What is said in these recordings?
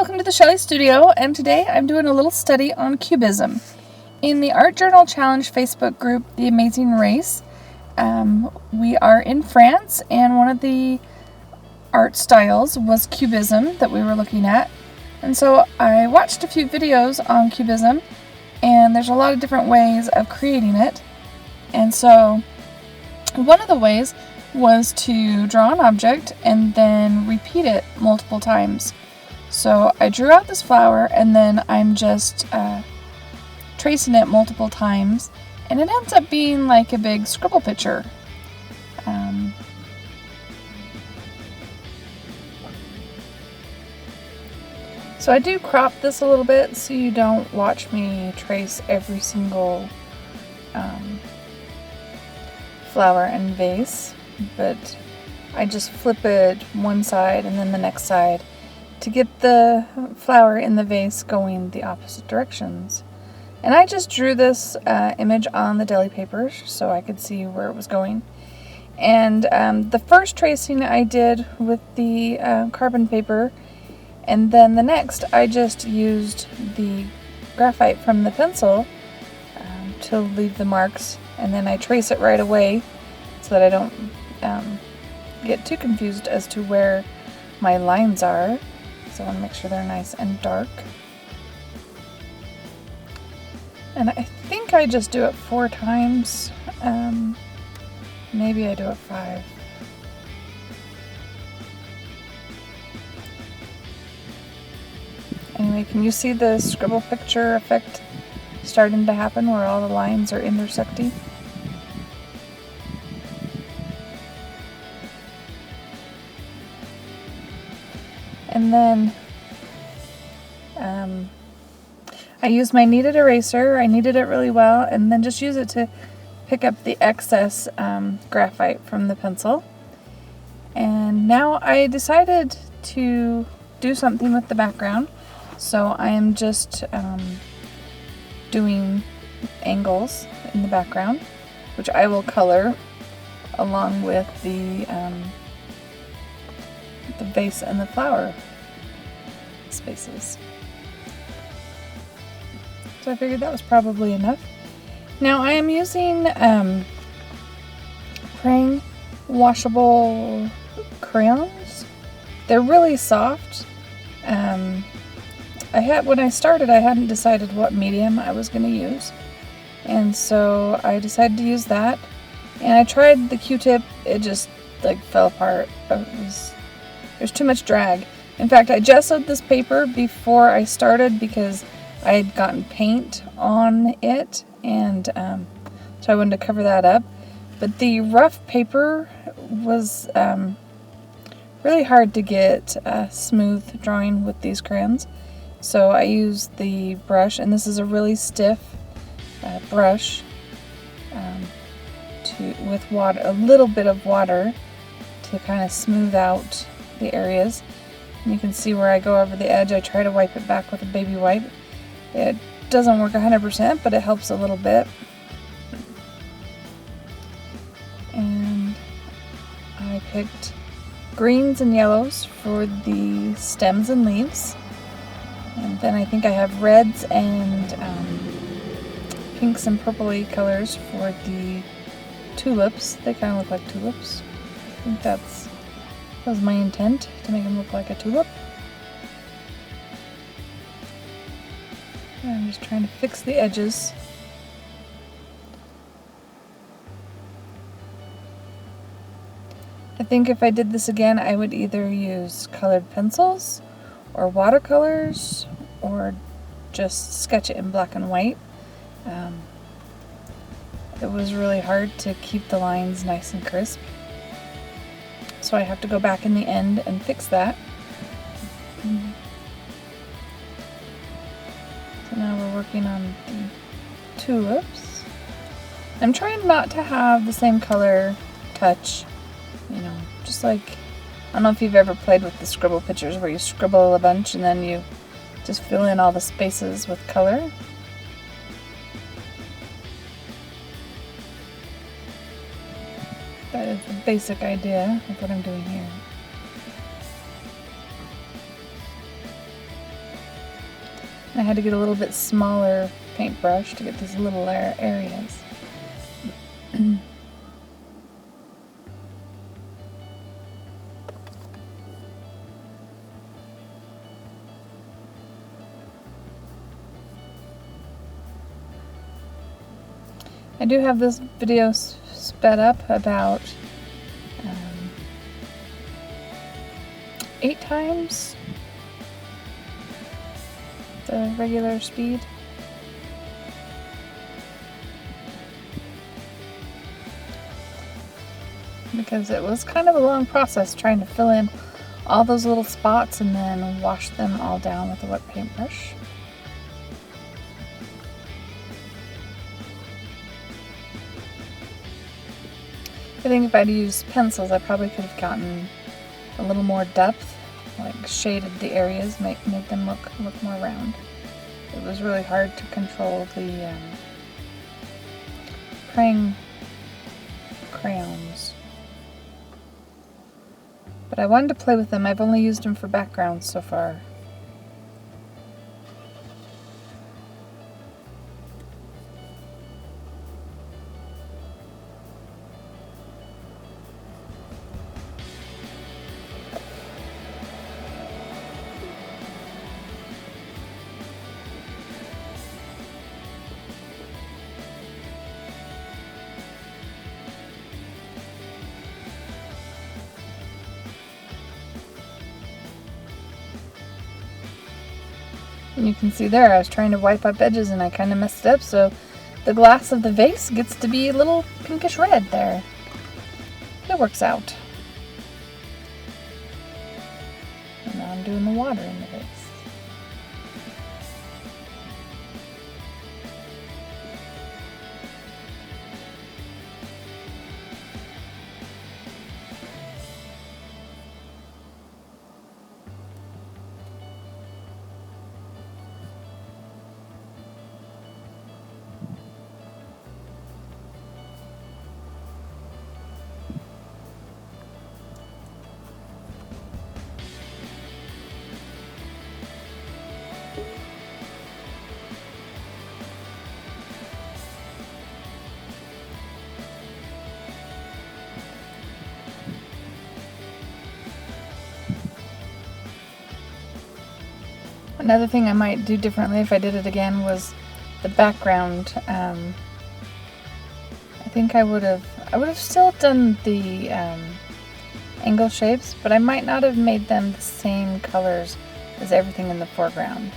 welcome to the Shelley Studio, and today I'm doing a little study on Cubism. In the Art Journal Challenge Facebook group, The Amazing Race, we are in France, and one of the art styles was Cubism that we were looking at. And so I watched a few videos on Cubism, and there's a lot of different ways of creating it. And so one of the ways was to draw an object and then repeat it multiple times. So I drew out this flower, and then I'm just tracing it multiple times, and it ends up being like a big scribble picture. So I do crop this a little bit so you don't watch me trace every single flower and vase, but I just flip it one side and then the next side to get the flower in the vase going the opposite directions. And I just drew this image on the deli paper so I could see where it was going. And the first tracing I did with the carbon paper, and then the next I just used the graphite from the pencil to leave the marks, and then I trace it right away so that I don't get too confused as to where my lines are. So I want to make sure they're nice and dark. And I think I just do it 4 times. Maybe I do it 5. Anyway, can you see the scribble picture effect starting to happen where all the lines are intersecting? And then I use my kneaded eraser. I kneaded it really well, and then just use it to pick up the excess graphite from the pencil. And now I decided to do something with the background, so I am just doing angles in the background, which I will color along with the vase and the flower spaces. So I figured that was probably enough. Now I am using Prang washable crayons. They're really soft. When I started, I hadn't decided what medium I was going to use, and so I decided to use that. And I tried the Q-tip. It just fell apart. There's too much drag. In fact, I gessoed this paper before I started because I had gotten paint on it, and so I wanted to cover that up. But the rough paper was really hard to get smooth drawing with these crayons. So I used the brush, and this is a really stiff brush with water, a little bit of water to kind of smooth out the areas. And you can see where I go over the edge. I try to wipe it back with a baby wipe. It doesn't work 100%, but it helps a little bit. And I picked greens and yellows for the stems and leaves. And then I think I have reds and pinks and purpley colors for the tulips. They kind of look like tulips. I think that was my intent, to make them look like a tulip. And I'm just trying to fix the edges. I think if I did this again, I would either use colored pencils or watercolors, or just sketch it in black and white. It was really hard to keep the lines nice and crisp, so I have to go back in the end and fix that. So now we're working on the tulips. I'm trying not to have the same color touch, just like, I don't know if you've ever played with the scribble pictures where you scribble a bunch and then you just fill in all the spaces with color. That is the basic idea of what I'm doing here. I had to get a little bit smaller paintbrush to get these little areas. I do have this video sped up about 8 times the regular speed. Because it was kind of a long process trying to fill in all those little spots and then wash them all down with a wet paintbrush. I think if I'd used pencils, I probably could have gotten a little more depth, like shaded the areas, made them look more round. It was really hard to control the praying crayons. But I wanted to play with them. I've only used them for backgrounds so far. And you can see there, I was trying to wipe up edges and I kind of messed it up, so the glass of the vase gets to be a little pinkish red there. It works out. And now I'm doing the water in the vase. Another thing I might do differently if I did it again was the background. I think I would have still done the angle shapes, but I might not have made them the same colors as everything in the foreground.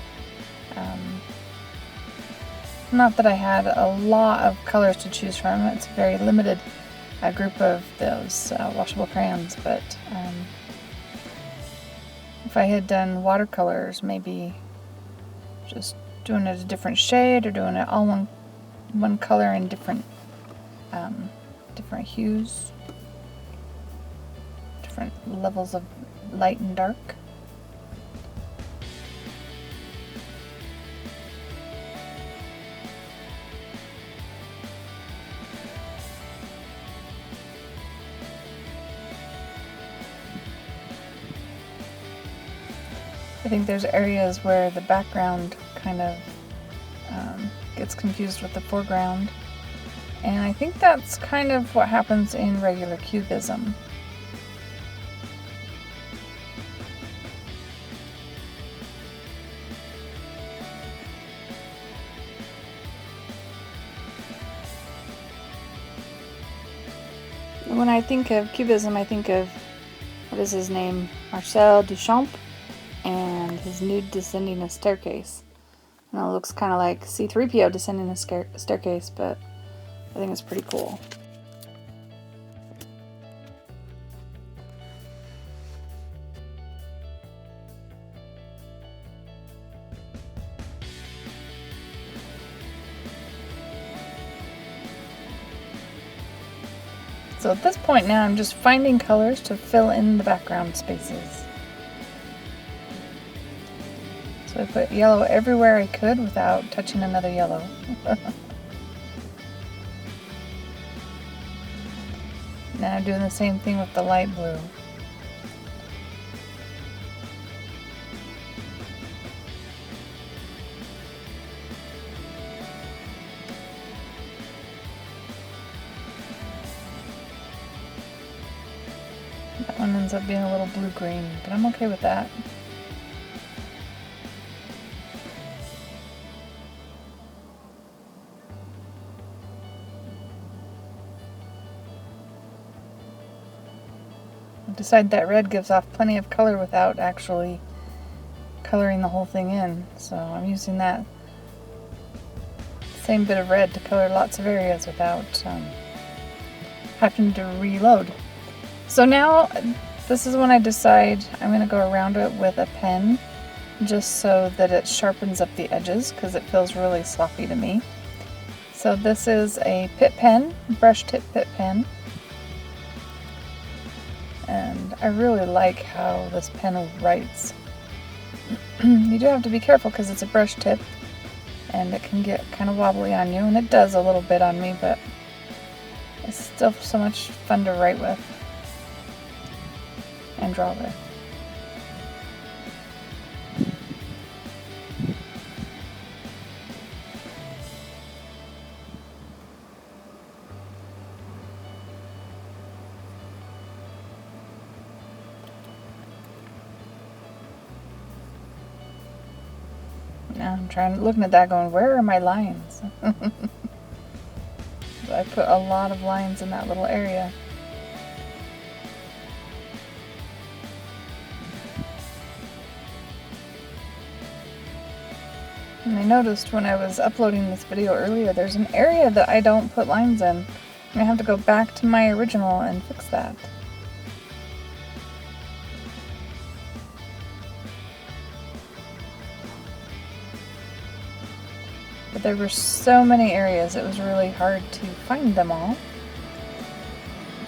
Not that I had a lot of colors to choose from. It's a very limited group of those washable crayons, but if I had done watercolors, maybe just doing it a different shade or doing it all one color in different different hues, different levels of light and dark. I think there's areas where the background kind of gets confused with the foreground, and I think that's kind of what happens in regular Cubism. When I think of Cubism, I think of, what is his name, Marcel Duchamp, and his nude descending a staircase. And it looks kind of like C-3PO descending a staircase, but I think it's pretty cool. So at this point now I'm just finding colors to fill in the background spaces. So I put yellow everywhere I could without touching another yellow. Now I'm doing the same thing with the light blue. ends up being a little blue-green, but I'm okay with that. I decided that red gives off plenty of color without actually coloring the whole thing in, so I'm using that same bit of red to color lots of areas without having to reload. So now this is when I decide I'm going to go around it with a pen just so that it sharpens up the edges, because it feels really sloppy to me. So this is a Pitt pen, brush tip Pitt pen, and I really like how this pen writes. You do have to be careful because it's a brush tip and it can get kind of wobbly on you, and it does a little bit on me, but it's still so much fun to write with and draw with. Now I'm looking at that going, where are my lines? I put a lot of lines in that little area. And I noticed when I was uploading this video earlier, there's an area that I don't put lines in. I'm gonna have to go back to my original and fix that. But there were so many areas, it was really hard to find them all,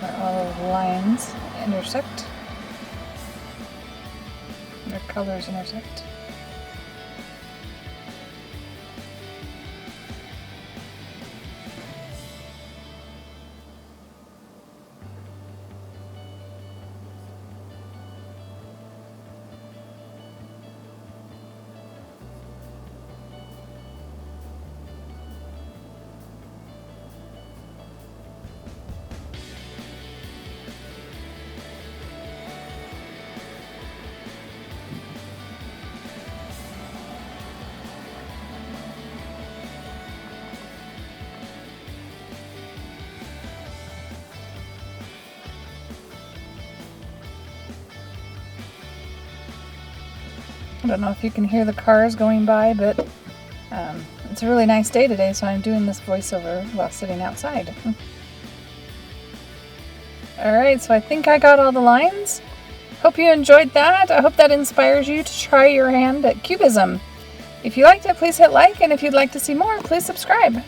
where all the lines intersect, their colors intersect. I don't know if you can hear the cars going by, but it's a really nice day today, so I'm doing this voiceover while sitting outside. Alright, so I think I got all the lines. Hope you enjoyed that. I hope that inspires you to try your hand at Cubism. If you liked it, please hit like, and if you'd like to see more, please subscribe.